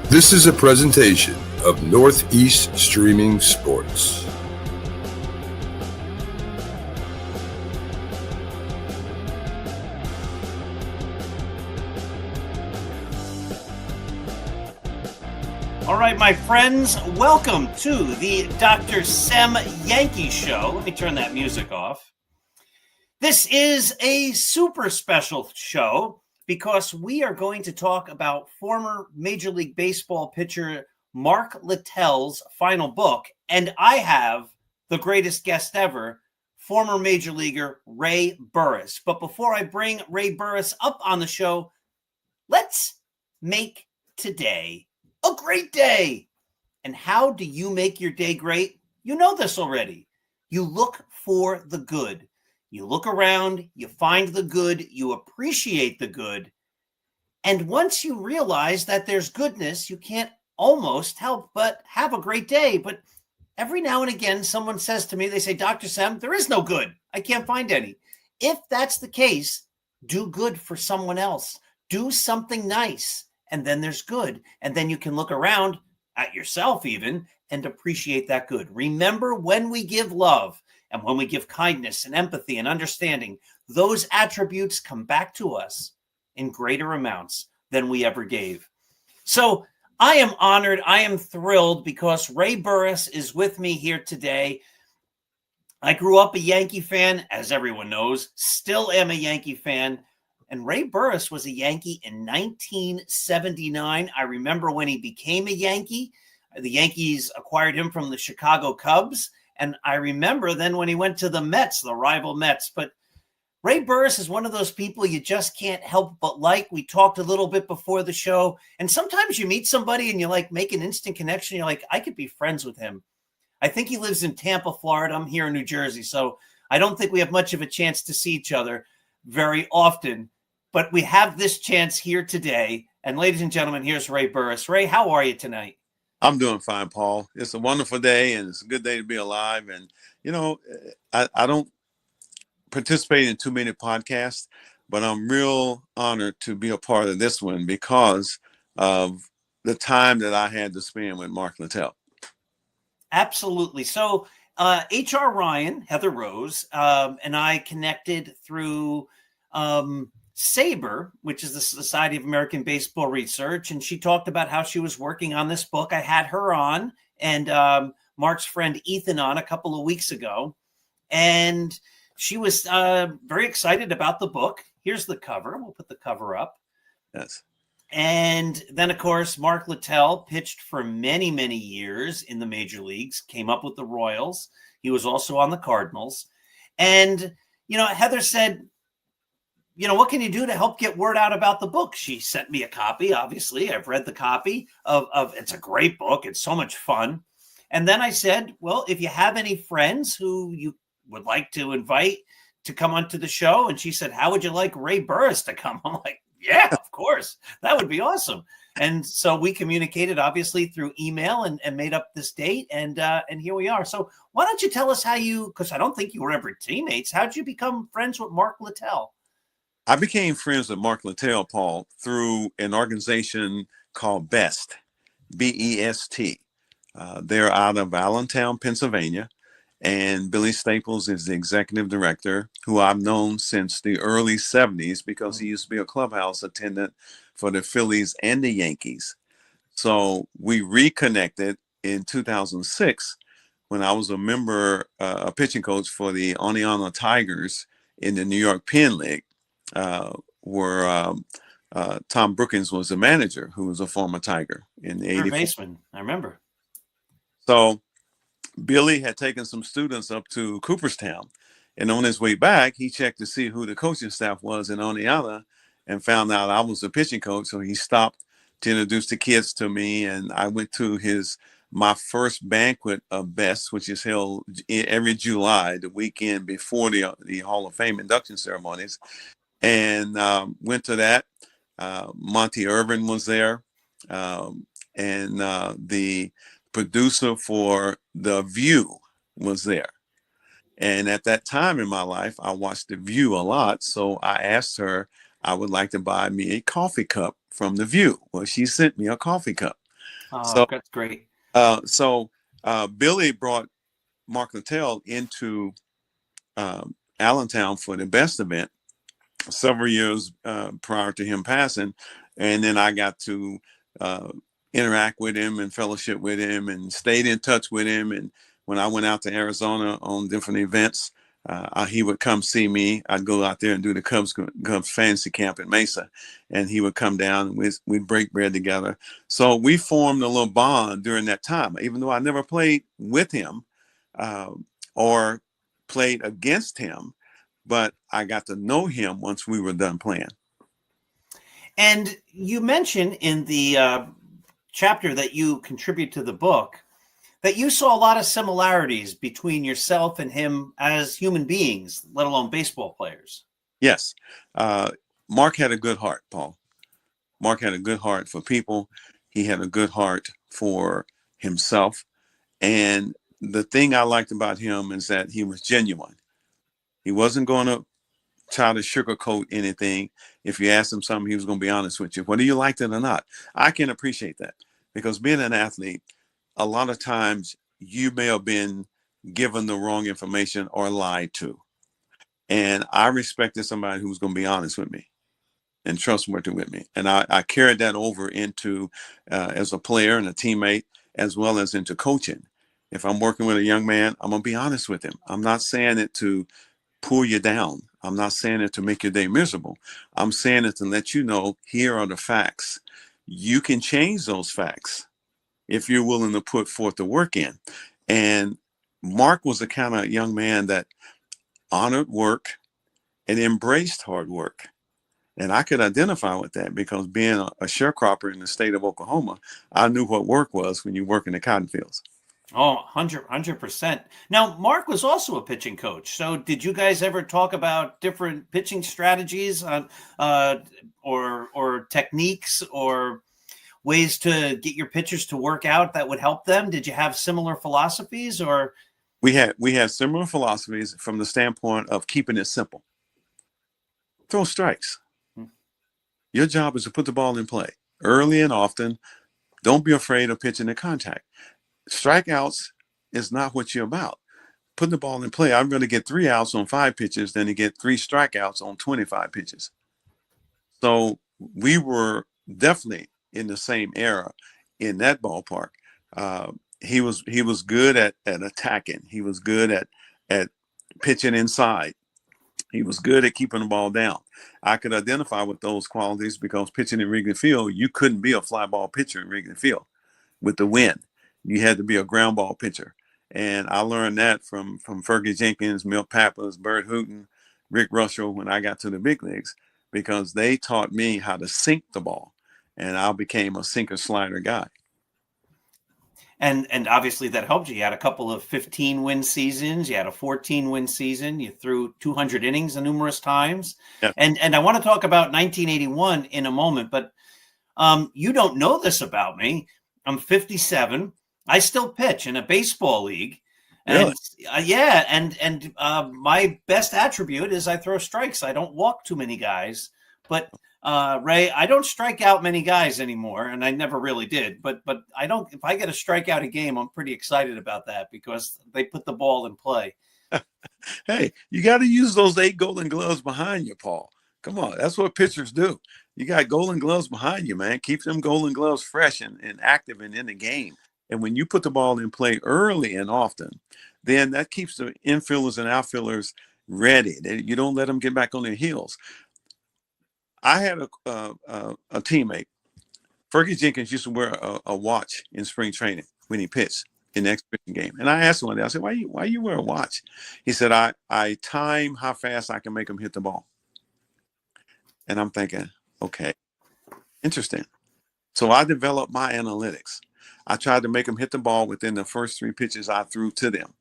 This is a presentation of Northeast Streaming Sports. All right, my friends, welcome to the Dr. Sem Yankees Show. Let me turn that music off. This is a super special show because we are going to talk about former Major League Baseball pitcher Mark Littell's final book, and I have the greatest guest ever, former Major Leaguer Ray Burris. But before I bring Ray Burris up on the show, let's make today a great day. And how do you make your day great? You know this already. You look for the good. You look around, you find the good, you appreciate the good. And once you realize that there's goodness, you can't almost help but have a great day. But every now and again, someone says to me, they say, Dr. Sem, there is no good. I can't find any. If that's the case, do good for someone else. Do something nice. And then there's good. And then you can look around at yourself even and appreciate that good. Remember, when we give love and when we give kindness and empathy and understanding, those attributes come back to us in greater amounts than we ever gave. So I am honored. I am thrilled because Ray Burris is with me here today. I grew up a Yankee fan, as everyone knows, still am a Yankee fan. And Ray Burris was a Yankee in 1979. I remember when he became a Yankee. The Yankees acquired him from the Chicago Cubs. And I remember then when he went to the Mets, the rival Mets. But Ray Burris is one of those people you just can't help but like. We talked a little bit before the show. And sometimes you meet somebody and you like make an instant connection. You're like, I could be friends with him. I think he lives in Tampa, Florida. I'm here in New Jersey. So I don't think we have much of a chance to see each other very often. But we have this chance here today. And ladies and gentlemen, here's Ray Burris. Ray, how are you tonight? I'm doing fine, Paul. It's a wonderful day, and it's a good day to be alive. And, you know, I don't participate in too many podcasts, but I'm real honored to be a part of this one because of the time that I had to spend with Mark Littell. Absolutely. So H.R. Ryan, Heather Rose, and I connected through SABR, which is the Society of American Baseball Research, and she talked about how she was working on this book. I had her on and Mark's friend Ethan on a couple of weeks ago, and she was very excited about the book. Here's the cover. We'll put the cover up. Yes. And then, of course, Mark Littell pitched for many, many years in the major leagues, came up with the Royals. He was also on the Cardinals. And, you know, Heather said, you know, what can you do to help get word out about the book? She sent me a copy. Obviously, I've read the copy of it's a great book. It's so much fun. And then I said, well, if you have any friends who you would like to invite to come onto the show. And she said, how would you like Ray Burris to come? I'm like, yeah, of course. That would be awesome. And so we communicated obviously through email and made up this date. And here we are. So why don't you tell us how you, because I don't think you were ever teammates. How'd you become friends with Mark Littell? I became friends with Mark Littell, Paul, through an organization called BEST, B-E-S-T. They're out of Allentown, Pennsylvania, And Billy Staples is the executive director, who I've known since the early 70s because he used to be a clubhouse attendant for the Phillies and the Yankees. So we reconnected in 2006 when I was a member, a pitching coach for the Oneonta Tigers in the New York Penn League, where Tom Brookins was the manager, who was a former Tiger in the Third 84. baseman, I remember. So Billy had taken some students up to Cooperstown, and on his way back, he checked to see who the coaching staff was in Oneonta and found out I was the pitching coach. So he stopped to introduce the kids to me, and I went to my first banquet of Best, which is held every July, the weekend before the Hall of Fame induction ceremonies, and went to that. Monty Irvin was there, and the producer for The View was there. And at that time in my life, I watched The View a lot. So I asked her, I would like to buy me a coffee cup from The View. Well, she sent me a coffee cup. Oh, that's great. So Billy brought Mark Littell into Allentown for the Best event several years prior to him passing. And then I got to interact with him and fellowship with him and stayed in touch with him. And when I went out to Arizona on different events, he would come see me. I'd go out there and do the Cubs fantasy camp in Mesa, and he would come down and we'd break bread together. So we formed a little bond during that time, even though I never played with him or played against him, but I got to know him once we were done playing. And you mentioned in the chapter that you contribute to the book that you saw a lot of similarities between yourself and him as human beings, let alone baseball players. Yes. Mark had a good heart, Paul. Mark had a good heart for people. He had a good heart for himself. And the thing I liked about him is that he was genuine. He wasn't going to try to sugarcoat anything. If you asked him something, he was going to be honest with you, whether you liked it or not. I can appreciate that, because being an athlete, a lot of times you may have been given the wrong information or lied to. And I respected somebody who was going to be honest with me and trustworthy with me. And I carried that over into as a player and a teammate, as well as into coaching. If I'm working with a young man, I'm going to be honest with him. I'm not saying it to pull you down. I'm not saying it to make your day miserable. I'm saying it to let you know, here are the facts. You can change those facts if you're willing to put forth the work in. And Mark was the kind of young man that honored work and embraced hard work. And I could identify with that because being a sharecropper in the state of Oklahoma, I knew what work was when you work in the cotton fields. Oh, 100%. Now, Mark was also a pitching coach. So did you guys ever talk about different pitching strategies or techniques or ways to get your pitchers to work out that would help them? Did you have similar philosophies, or? We had similar philosophies from the standpoint of keeping it simple. Throw strikes. Your job is to put the ball in play early and often. Don't be afraid of pitching to contact. Strikeouts is not what you're about. Putting the ball in play. I'm going to get 3 outs on 5 pitches than to get 3 strikeouts on 25 pitches. So we were definitely in the same era in that ballpark. He was good at attacking. He was good at pitching inside. He was good at keeping the ball down. I could identify with those qualities because pitching in Wrigley Field, you couldn't be a fly ball pitcher in Wrigley Field with the wind. You had to be a ground ball pitcher. And I learned that from Fergie Jenkins, Milt Pappas, Bert Hooton, Rick Russell when I got to the big leagues, because they taught me how to sink the ball. And I became a sinker slider guy. And obviously that helped you. You had a couple of 15-win seasons. You had a 14-win season. You threw 200 innings numerous times. Yeah. And I want to talk about 1981 in a moment, but you don't know this about me. I'm 57. I still pitch in a baseball league. And Really? and my best attribute is I throw strikes. I don't walk too many guys. But Ray, I don't strike out many guys anymore, and I never really did. But I don't. If I get a strikeout a game, I'm pretty excited about that because they put the ball in play. Hey, you got to use those 8 golden gloves behind you, Paul. Come on, that's what pitchers do. You got golden gloves behind you, man. Keep them golden gloves fresh and active and in the game. And when you put the ball in play early and often, then that keeps the infielders and outfielders ready. You don't let them get back on their heels. I had a teammate. Fergie Jenkins used to wear a watch in spring training when he pitched in the exhibition game. And I asked him one day, I said, why you wear a watch? He said, I time how fast I can make him hit the ball. And I'm thinking, okay, interesting. So I developed my analytics. I tried to make them hit the ball within the first 3 pitches I threw to them.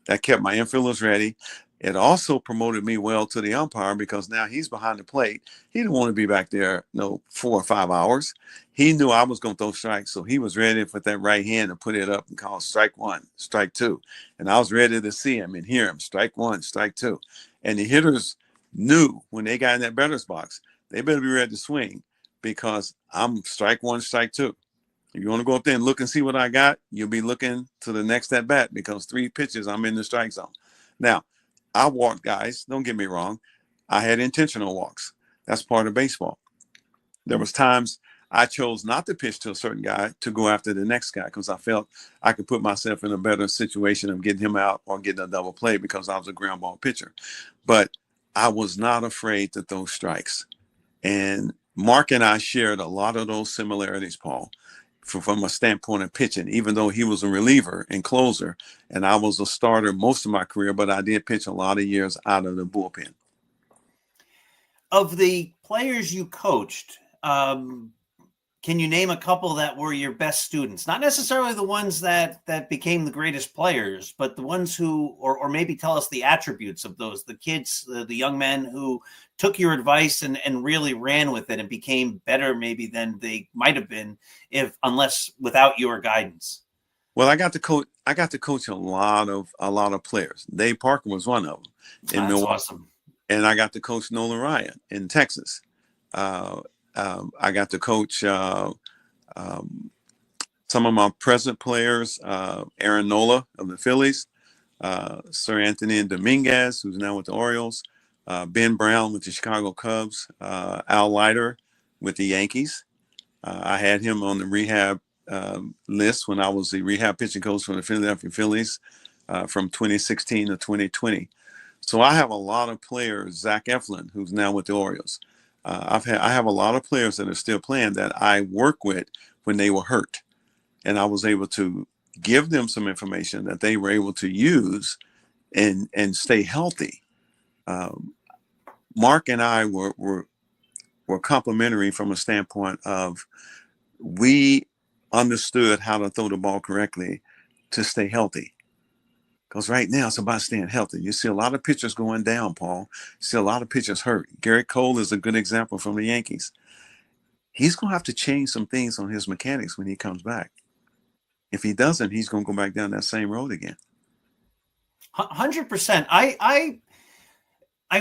That kept my infielders ready. It also promoted me well to the umpire because now he's behind the plate. He didn't want to be back there 4 or 5 hours. He knew I was going to throw strikes, so he was ready for that right hand to put it up and call strike 1, strike 2. And I was ready to see him and hear him, strike 1, strike 2. And the hitters knew when they got in that batter's box, they better be ready to swing because I'm strike 1, strike 2. If you want to go up there and look and see what I got, you'll be looking to the next at bat because 3 pitches, I'm in the strike zone. Now, I walked guys, don't get me wrong. I had intentional walks. That's part of baseball. There was times I chose not to pitch to a certain guy to go after the next guy because I felt I could put myself in a better situation of getting him out or getting a double play because I was a ground ball pitcher. But I was not afraid to throw strikes. And Mark and I shared a lot of those similarities, Paul, from a standpoint of pitching, even though he was a reliever and closer, and I was a starter most of my career, but I did pitch a lot of years out of the bullpen. Of the players you coached, can you name a couple that were your best students? Not necessarily the ones that became the greatest players, but the ones who, or maybe tell us the attributes of those, the kids, the young men who took your advice and really ran with it and became better maybe than they might have been unless without your guidance. Well, I got to coach a lot of players. Dave Parker was one of them in Milwaukee. Awesome. And I got to coach Nolan Ryan in Texas. I got to coach some of my present players, Aaron Nola of the Phillies, Sir Anthony Dominguez, who's now with the Orioles, Ben Brown with the Chicago Cubs, Al Leiter with the Yankees. I had him on the rehab list when I was the rehab pitching coach for the Philadelphia Phillies from 2016 to 2020. So I have a lot of players, Zach Eflin, who's now with the Orioles. I have a lot of players that are still playing that I work with when they were hurt. And I was able to give them some information that they were able to use and stay healthy. Mark and I were complementary from a standpoint of we understood how to throw the ball correctly to stay healthy. Because right now it's about staying healthy. You see a lot of pitchers going down, Paul. You see a lot of pitchers hurt. Garrett Cole is a good example from the Yankees. He's going to have to change some things on his mechanics when he comes back. If he doesn't, he's going to go back down that same road again. 100%. I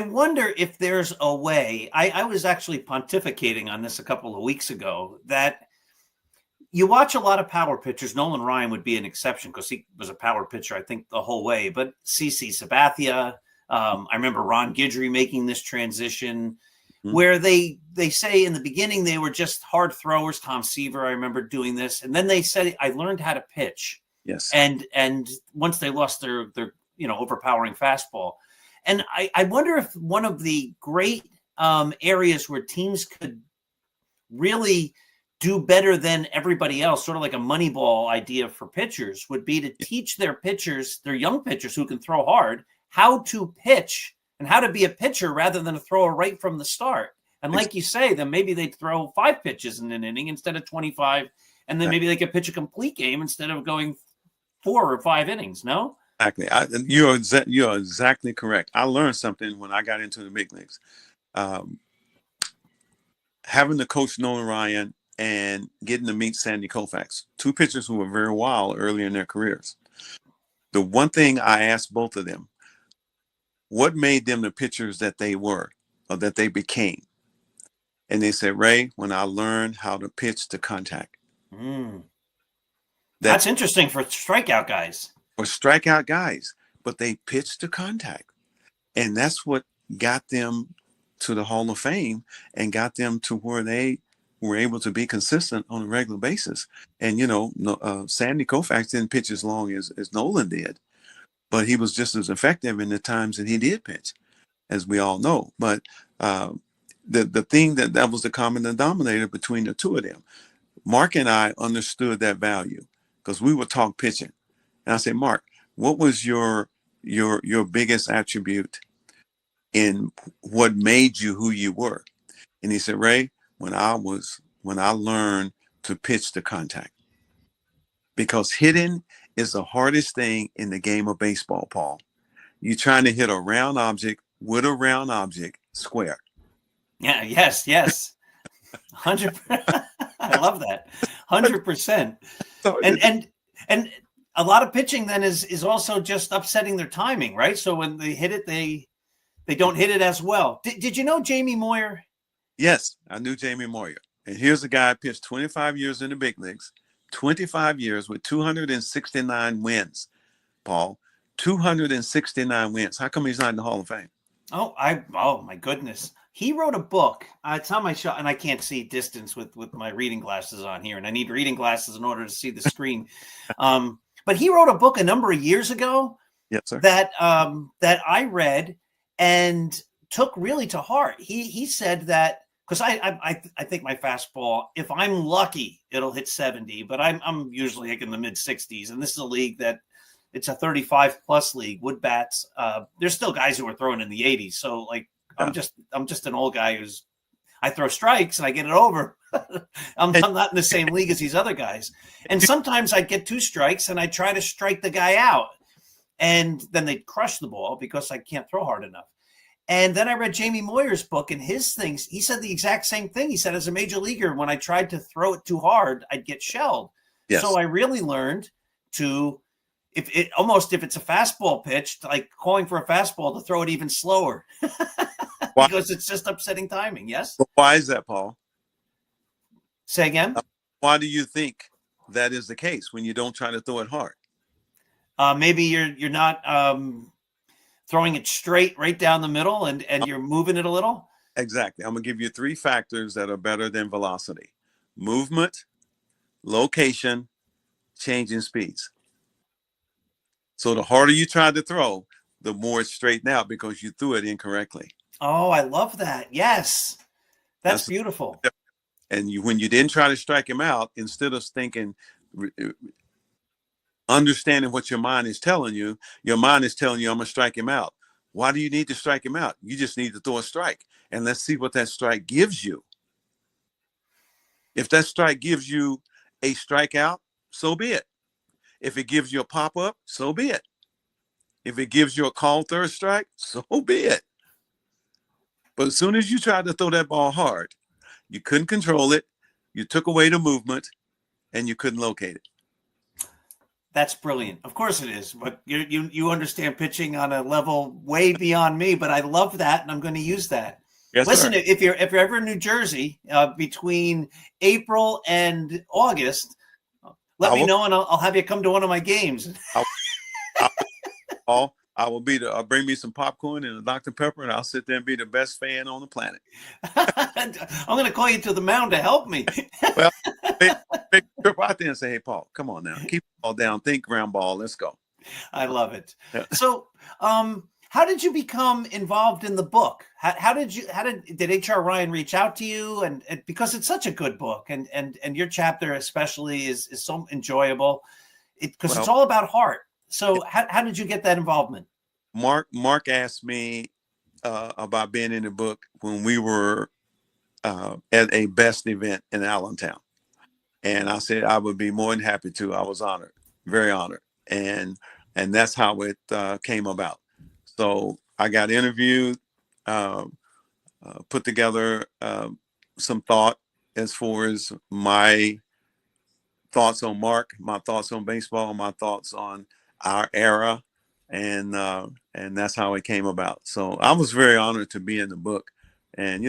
wonder if there's a way. I was actually pontificating on this a couple of weeks ago that you watch a lot of power pitchers. Nolan Ryan would be an exception because he was a power pitcher, I think, the whole way. But CC Sabathia, I remember Ron Guidry making this transition where they say in the beginning they were just hard throwers. Tom Seaver, I remember doing this. And then they said, I learned how to pitch. Yes. And once they lost their overpowering fastball. And I wonder if one of the great areas where teams could really do better than everybody else, sort of like a Moneyball idea for pitchers, would be to teach their pitchers, their young pitchers who can throw hard, how to pitch and how to be a pitcher rather than a thrower right from the start. And like you say, then maybe they'd throw 5 pitches in an inning instead of 25, and then maybe they could pitch a complete game instead of going 4 or 5 innings. No? Exactly. You're exactly correct. I learned something when I got into the big leagues. Having to coach Nolan Ryan and getting to meet Sandy Koufax, 2 pitchers who were very wild early in their careers. The one thing I asked both of them, what made them the pitchers that they were or that they became? And they said, Ray, when I learned how to pitch to contact. That's interesting for strikeout guys. For strikeout guys, but they pitched to contact. And that's what got them to the Hall of Fame and got them to where they were able to be consistent on a regular basis. And, Sandy Koufax didn't pitch as long as Nolan did, but he was just as effective in the times that he did pitch, as we all know. But the thing that was the common denominator between the two of them, Mark and I understood that value because we would talk pitching. And I said, Mark, what was your biggest attribute in what made you who you were? And he said, Ray, when I learned to pitch to contact, because hitting is the hardest thing in the game of baseball, Paul. You're trying to hit a round object with a round object square. Yeah. Yes. 100%. I love that. 100%. And a lot of pitching then is also just upsetting their timing, right? So when they hit it, they don't hit it as well. Did you know Jamie Moyer? Yes, I knew Jamie Moyer. And here's a guy who pitched 25 years in the big leagues, 25 years with 269 wins, Paul. 269 wins. How come he's not in the Hall of Fame? Oh my goodness. He wrote a book. It's on my show, and I can't see distance with my reading glasses on here, and I need reading glasses in order to see the screen. But he wrote a book a number of years ago. Yes, sir. That I read and took really to heart. He said that because I think my fastball, if I'm lucky, it'll hit 70, but I'm usually like in the mid 60s, and this is a league that it's a 35 plus league. Wood bats. There's still guys who are throwing in the 80s. So like I'm just an old guy I throw strikes and I get it over. I'm not in the same league as these other guys. And sometimes I get 2 strikes and I try to strike the guy out, and then they crush the ball because I can't throw hard enough. And then I read Jamie Moyer's book, and his things, he said the exact same thing. He said, as a major leaguer, when I tried to throw it too hard, I'd get shelled. Yes. So I really learned to, if it's a fastball pitch, like calling for a fastball, to throw it even slower. Because it's just upsetting timing. Yes. But why is that, Paul? Say again. Why do you think that is the case when you don't try to throw it hard? Maybe you're not throwing it straight right down the middle, and you're moving it a little. Exactly. I'm gonna give you 3 factors that are better than velocity: movement, location, changing speeds. So the harder you try to throw, the more it's straightened out because you threw it incorrectly. Oh, I love that. Yes. That's beautiful. And when you didn't try to strike him out, instead of thinking, understanding what your mind is telling you, I'm going to strike him out. Why do you need to strike him out? You just need to throw a strike, and let's see what that strike gives you. If that strike gives you a strikeout, so be it. If it gives you a pop-up, so be it. If it gives you a called third strike, so be it. But as soon as you tried to throw that ball hard, you couldn't control it, you took away the movement, and you couldn't locate it. That's brilliant. Of course it is. But you understand pitching on a level way beyond me, but I love that, and I'm going to use that. Yes, listen, sir. If you're ever in New Jersey between April and August, let me know, and I'll have you come to one of my games. I will be I'll bring me some popcorn and a Dr. Pepper, and I'll sit there and be the best fan on the planet. I'm going to call you to the mound to help me. Well, big trip out there and say, hey, Paul, come on now. Keep the ball down. Think ground ball. Let's go. I love it. So how did you become involved in the book? Did HR Ryan reach out to you? And because it's such a good book, and your chapter especially is so enjoyable because it's all about heart. So how did you get that involvement? Mark asked me about being in the book when we were at a best event in Allentown. And I said I would be more than happy to. I was honored, very honored. And that's how it came about. So I got interviewed, put together some thought as far as my thoughts on Mark, my thoughts on baseball, my thoughts on our era, and that's how it came about. So I was very honored to be in the book, and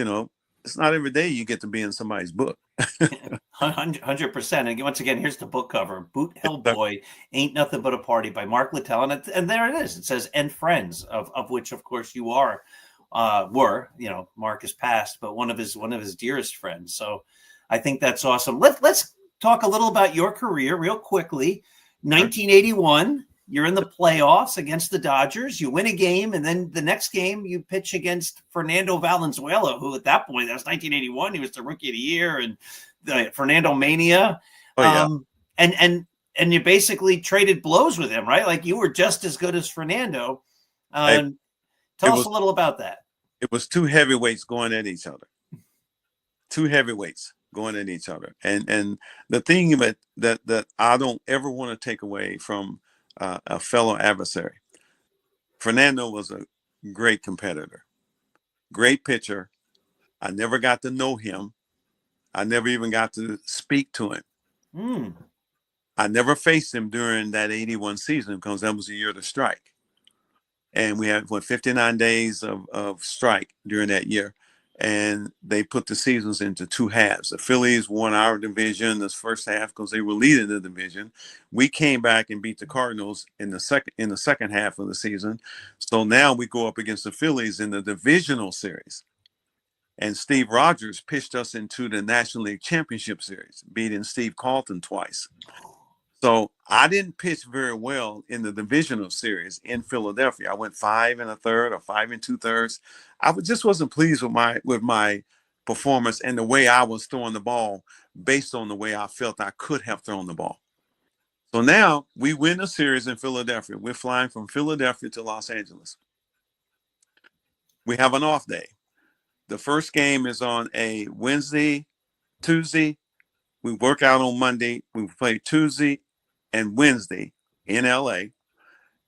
it's not every day you get to be in somebody's book. 100%. And once again, here's the book cover: "Boot Hill Boy, Ain't Nothing But a Party" by Mark Littell, and there it is. It says "and friends," of which, of course, you were. Mark has passed, but one of his dearest friends. So I think that's awesome. Let's talk a little about your career real quickly. 1981, you're in the playoffs against the Dodgers. You win a game, and then the next game you pitch against Fernando Valenzuela, who at that point, that was 1981, he was the Rookie of the Year and the Fernando Mania. Oh, yeah. And you basically traded blows with him, right? Like you were just as good as Fernando. Tell us a little about that. It was two heavyweights going at each other. Two heavyweights going at each other. And the thing about that I don't ever want to take away from a fellow adversary. Fernando was a great competitor, great pitcher. I never got to know him. I never even got to speak to him. I never faced him during that 81 season because that was the year of the strike. And we had 59 days of strike during that year. And they put the seasons into two halves. The Phillies won our division this first half because they were leading the division. We came back and beat the Cardinals in the second half of the season. So now we go up against the Phillies in the divisional series. And Steve Rogers pitched us into the National League Championship Series, beating Steve Carlton twice. So I didn't pitch very well in the divisional series in Philadelphia. I went 5 1/3 or 5 2/3. I just wasn't pleased with my performance and the way I was throwing the ball based on the way I felt I could have thrown the ball. So now we win the series in Philadelphia. We're flying from Philadelphia to Los Angeles. We have an off day. The first game is on a Wednesday, Tuesday. We work out on Monday. We play Tuesday and Wednesday in LA.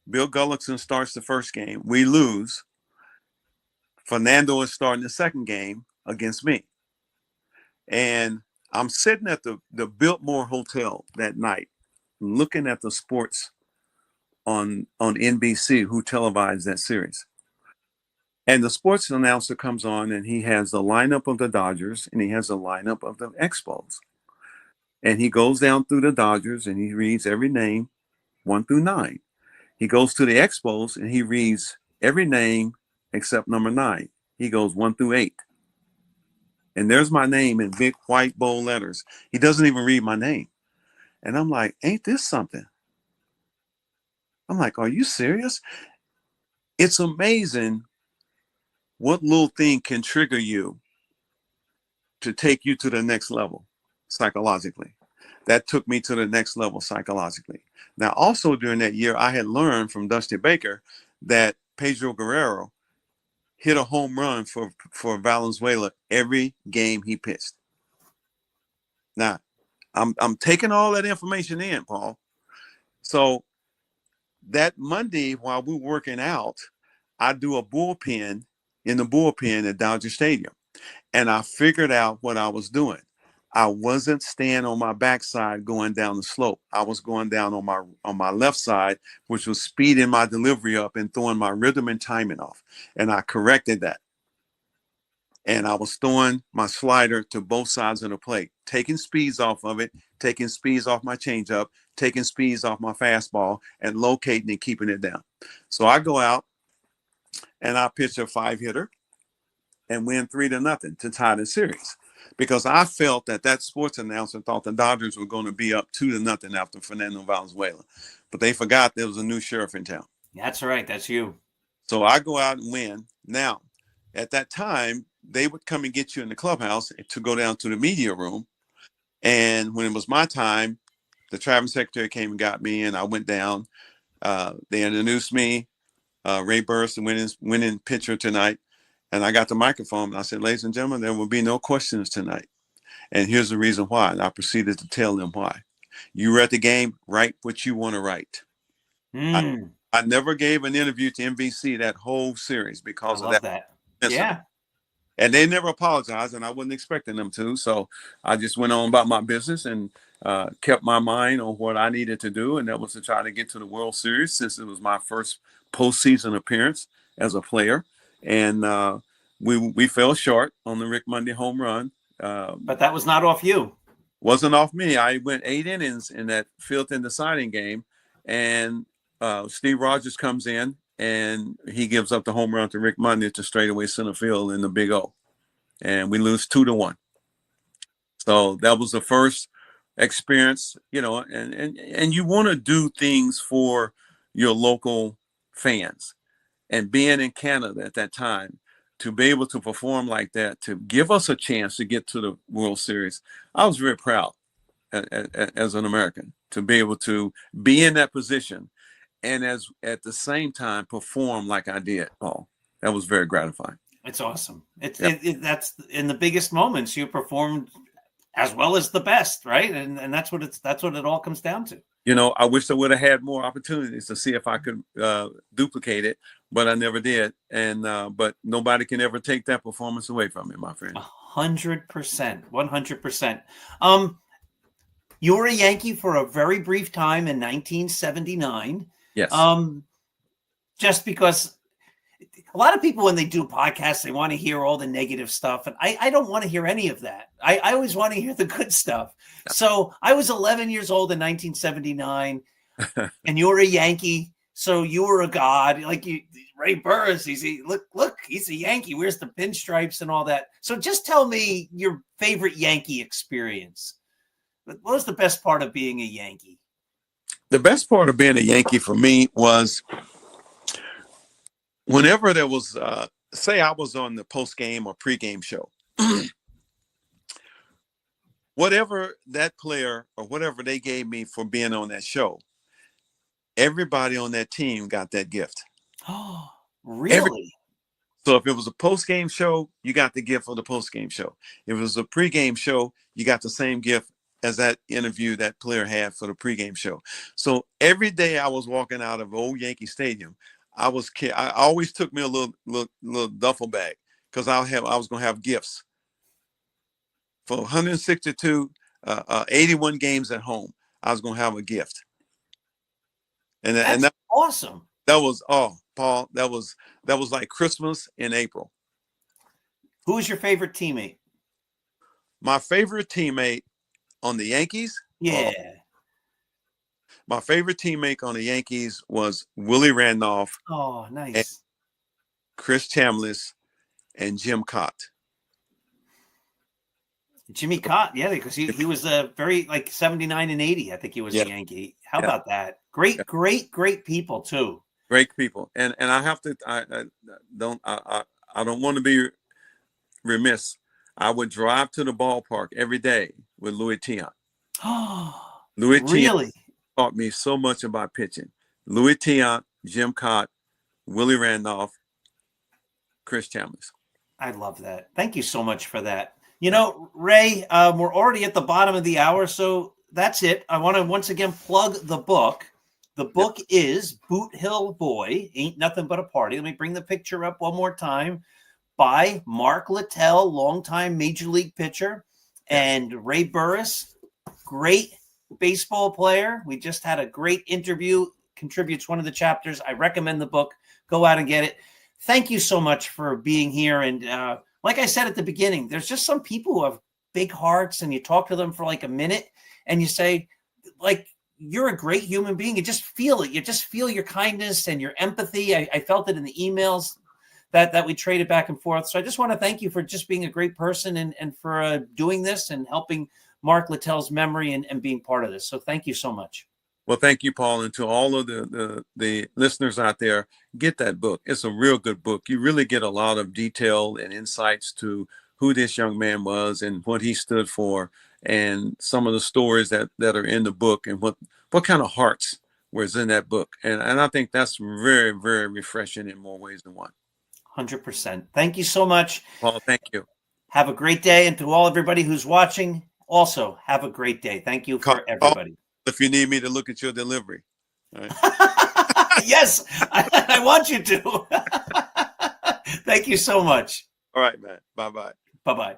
Bill Gullickson starts the first game. We lose. Fernando is starting the second game against me. And I'm sitting at the Biltmore Hotel that night, looking at the sports on NBC, who televised that series. And the sports announcer comes on and he has the lineup of the Dodgers and he has the lineup of the Expos. And he goes down through the Dodgers and he reads every name 1 through 9. He goes to the Expos and he reads every name except number 9. He goes 1 through 8. And there's my name in big white bold letters. He doesn't even read my name. And I'm like, ain't this something? I'm like, are you serious? It's amazing what little thing can trigger you to take you to the next level psychologically. That took me to the next level psychologically. Now, also during that year, I had learned from Dusty Baker that Pedro Guerrero hit a home run for Valenzuela every game he pitched. Now, I'm taking all that information in, Paul. So that Monday, while we're working out, I do a bullpen in the bullpen at Dodger Stadium. And I figured out what I was doing. I wasn't staying on my backside going down the slope. I was going down on my left side, which was speeding my delivery up and throwing my rhythm and timing off. And I corrected that. And I was throwing my slider to both sides of the plate, taking speeds off of it, taking speeds off my changeup, taking speeds off my fastball, and locating and keeping it down. So I go out and I pitch a 5-hitter and win 3-0 to tie the series. Because I felt that sports announcer thought the Dodgers were going to be up 2-0 after Fernando Valenzuela. But they forgot there was a new sheriff in town. That's right. That's you. So I go out and win. Now, at that time, they would come and get you in the clubhouse to go down to the media room. And when it was my time, the traveling secretary came and got me, and I went down. They introduced me, Ray Burst, winning pitcher tonight. And I got the microphone and I said, ladies and gentlemen, there will be no questions tonight. And here's the reason why. And I proceeded to tell them why. You were at the game, write what you want to write. I never gave an interview to NBC that whole series because of that. Yeah. And they never apologized, and I wasn't expecting them to. So I just went on about my business and kept my mind on what I needed to do. And that was to try to get to the World Series, since it was my first postseason appearance as a player. And we fell short on the Rick Monday home run. But that was not off you. Wasn't off me. I went 8 innings in that fifth and deciding game, and Steve Rogers comes in and he gives up the home run to Rick Monday to straightaway center field in the Big O, and we lose 2-1. So that was the first experience, and you want to do things for your local fans, and being in Canada at that time, to be able to perform like that, to give us a chance to get to the World Series, I was very proud as an American to be able to be in that position, and at the same time perform like I did, Paul. That was very gratifying. It's awesome. That's in the biggest moments you performed as well as the best, right? And that's what it all comes down to. I wish I would have had more opportunities to see if I could duplicate it, but I never did. And but nobody can ever take that performance away from me, my friend. 100%, 100%. You were a Yankee for a very brief time in 1979. Yes. Just because a lot of people, when they do podcasts, they want to hear all the negative stuff. And I don't want to hear any of that. I always want to hear the good stuff. So I was 11 years old in 1979 and you were a Yankee. So you were a god, like Ray Burris. Look, he's a Yankee. Where's the pinstripes and all that? So just tell me your favorite Yankee experience. What was the best part of being a Yankee? The best part of being a Yankee for me was whenever there was, say I was on the post-game or pre-game show, whatever that player or whatever they gave me for being on that show, everybody on that team got that gift. Oh, really? So if it was a post-game show, you got the gift for the post-game show. If it was a pre-game show, you got the same gift as that interview that player had for the pre-game show. So every day I was walking out of old Yankee Stadium, I always took me a little duffel bag because I was going to have gifts for 162, 81 games at home. I was going to have a gift, and that's awesome. That was Paul. That was like Christmas in April. Who was your favorite teammate? My favorite teammate on the Yankees? Yeah. My favorite teammate on the Yankees was Willie Randolph. Oh, nice. Chris Chambliss and Jim Cott. Jimmy Cott, yeah, because he was a very like 79 and 80. I think he was a Yankee. How about that? Great people too. Great people. And I have to I don't want to be remiss. I would drive to the ballpark every day with Louis Tiant. Oh, Louis really? Tiant taught me so much about pitching. Louis Tiant, Jim Cott, Willie Randolph, Chris Chambliss. I love that. Thank you so much for that. Ray, we're already at the bottom of the hour, so that's it. I want to once again plug the book. The book is Boot Hill Boy, Ain't Nothing But a Party. Let me bring the picture up one more time. By Mark Littell, longtime Major League pitcher, and Ray Burris, great baseball player. We just had a great interview, contributes one of the chapters. I recommend the book. Go out and get it. Thank you so much for being here. And like I said at the beginning, there's just some people who have big hearts, and you talk to them for like a minute and you say, like, you're a great human being. You just feel it. You just feel your kindness and your empathy. I felt it in the emails that we traded back and forth. So I just want to thank you for just being a great person and for doing this and helping Mark Littell's memory and being part of this. So thank you so much. Well, thank you, Paul. And to all of the listeners out there, get that book. It's a real good book. You really get a lot of detail and insights to who this young man was and what he stood for, and some of the stories that are in the book, and what kind of hearts was in that book. And I think that's very, very refreshing in more ways than one. 100%. Thank you so much, Paul. Thank you. Have a great day. And to everybody who's watching, also have a great day. Thank you for everybody. If you need me to look at your delivery. All right. Yes, I want you to. Thank you so much. All right, man. Bye-bye. Bye-bye.